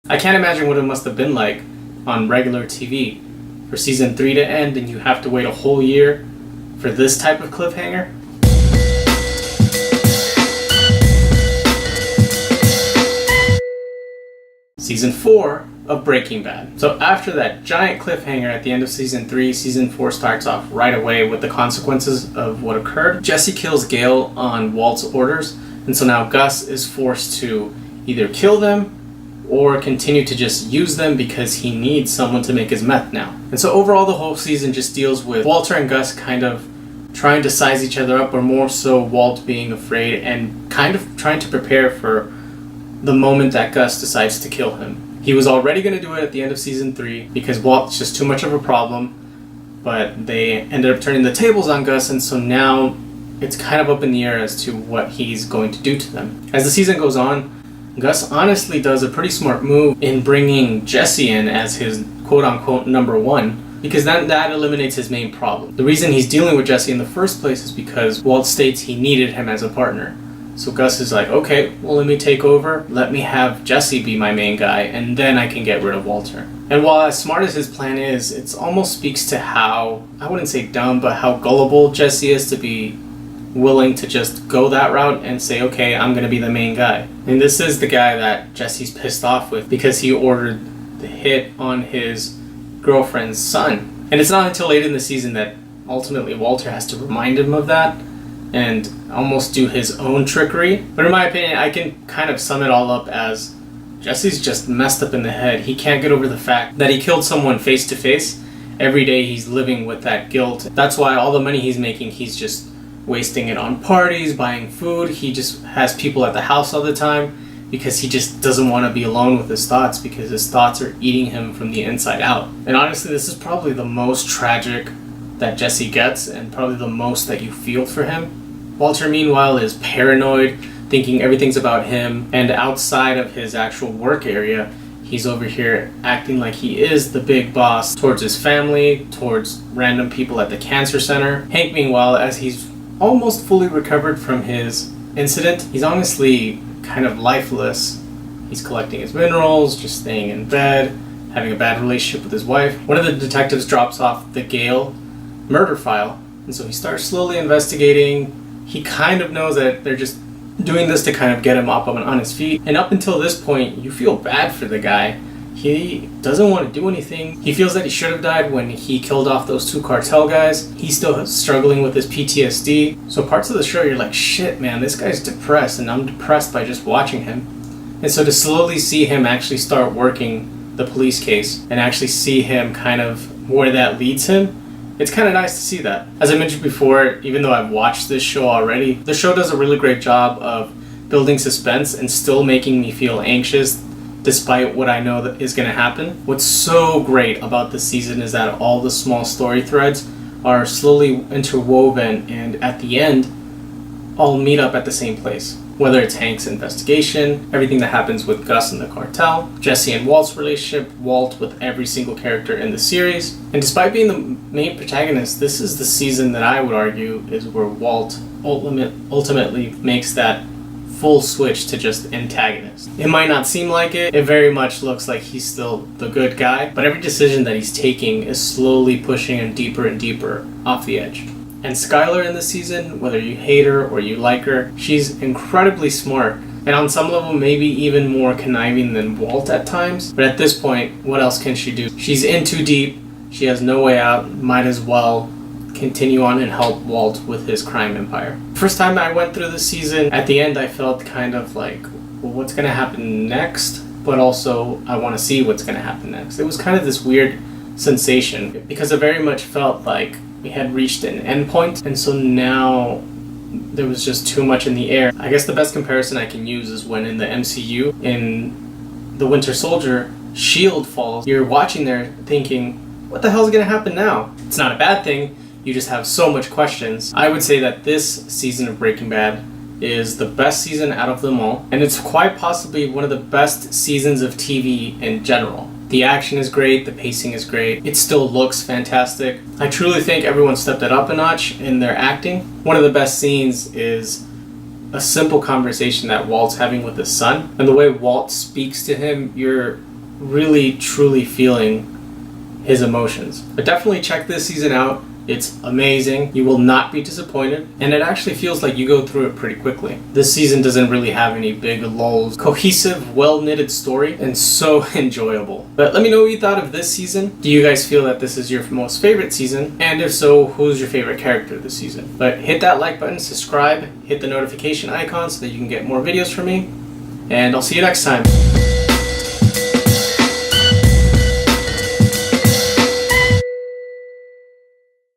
I can't imagine what it must have been like on regular TV for season 3 to end and you have to wait a whole year for this type of cliffhanger. Season 4 of Breaking Bad. So after that giant cliffhanger at the end of season 3, season 4 starts off right away with the consequences of what occurred. Jesse kills Gale on Walt's orders, and so now Gus is forced to either kill them or continue to just use them because he needs someone to make his meth now. And so overall the whole season just deals with Walter and Gus kind of trying to size each other up, or more so Walt being afraid and kind of trying to prepare for the moment that Gus decides to kill him. He was already going to do it at the end of season 3 because Walt's just too much of a problem, but they ended up turning the tables on Gus, and so now it's kind of up in the air as to what he's going to do to them. As the season goes on, Gus honestly does a pretty smart move in bringing Jesse in as his quote-unquote number one, because that eliminates his main problem. The reason he's dealing with Jesse in the first place is because Walt states he needed him as a partner. So Gus is like, okay, well, let me take over. Let me have Jesse be my main guy, and then I can get rid of Walter. And while as smart as his plan is, it almost speaks to how, I wouldn't say dumb, but how gullible Jesse is to be willing to just go that route and say, okay, I'm going to be the main guy. And this is the guy that Jesse's pissed off with because he ordered the hit on his girlfriend's son. And it's not until late in the season that ultimately Walter has to remind him of that and almost do his own trickery. But in my opinion, I can kind of sum it all up as Jesse's just messed up in the head. He can't get over the fact that he killed someone face to face. Every day he's living with that guilt. That's why all the money he's making, he's just wasting it on parties, buying food. He just has people at the house all the time because he just doesn't want to be alone with his thoughts, because his thoughts are eating him from the inside out. And honestly, this is probably the most tragic that Jesse gets, and probably the most that you feel for him. Walter, meanwhile, is paranoid, thinking everything's about him, and outside of his actual work area, he's over here acting like he is the big boss towards his family, towards random people at the cancer center. Hank, meanwhile, as he's almost fully recovered from his incident, he's honestly kind of lifeless. He's collecting his minerals, just staying in bed, having a bad relationship with his wife. One of the detectives drops off the Gale murder file, and so he starts slowly investigating. He kind of knows that they're just doing this to kind of get him up on his feet, and up until this point you feel bad for the guy. He doesn't want to do anything. He feels that he should have died when he killed off those 2 cartel guys. He's still struggling with his PTSD. So parts of the show you're like, shit man, this guy's depressed, and I'm depressed by just watching him. And so to slowly see him actually start working the police case and actually see him kind of where that leads him, it's kind of nice to see that. As I mentioned before, even though I've watched this show already, the show does a really great job of building suspense and still making me feel anxious despite what I know that is going to happen. What's so great about this season is that all the small story threads are slowly interwoven, and at the end, all meet up at the same place. Whether it's Hank's investigation, everything that happens with Gus and the cartel, Jesse and Walt's relationship, Walt with every single character in the series. And despite being the main protagonist, this is the season that I would argue is where Walt ultimately makes that full switch to just antagonist. It might not seem like it. It very much looks like he's still the good guy, but every decision that he's taking is slowly pushing him deeper and deeper off the edge. And Skylar in this season, whether you hate her or you like her, she's incredibly smart, and on some level maybe even more conniving than Walt at times. But at this point, what else can she do? She's in too deep, she has no way out, might as well continue on and help Walt with his crime empire. First time I went through the season, at the end I felt kind of like, well, what's going to happen next? But also, I want to see what's going to happen next. It was kind of this weird sensation, because it very much felt like we had reached an end point, and so now there was just too much in the air. I guess the best comparison I can use is when in the MCU, in The Winter Soldier, S.H.I.E.L.D. falls. You're watching there thinking, what the hell is going to happen now? It's not a bad thing, you just have so much questions. I would say that this season of Breaking Bad is the best season out of them all, and it's quite possibly one of the best seasons of TV in general. The action is great, the pacing is great, it still looks fantastic. I truly think everyone stepped it up a notch in their acting. One of the best scenes is a simple conversation that Walt's having with his son, and the way Walt speaks to him, you're really truly feeling his emotions. But definitely check this season out. It's amazing. You will not be disappointed, and it actually feels like you go through it pretty quickly. This season doesn't really have any big lulls. Cohesive, well-knitted story, and so enjoyable. But let me know what you thought of this season. Do you guys feel that this is your most favorite season? And if so, who's your favorite character this season? But hit that like button, subscribe, hit the notification icon so that you can get more videos from me, and I'll see you next time.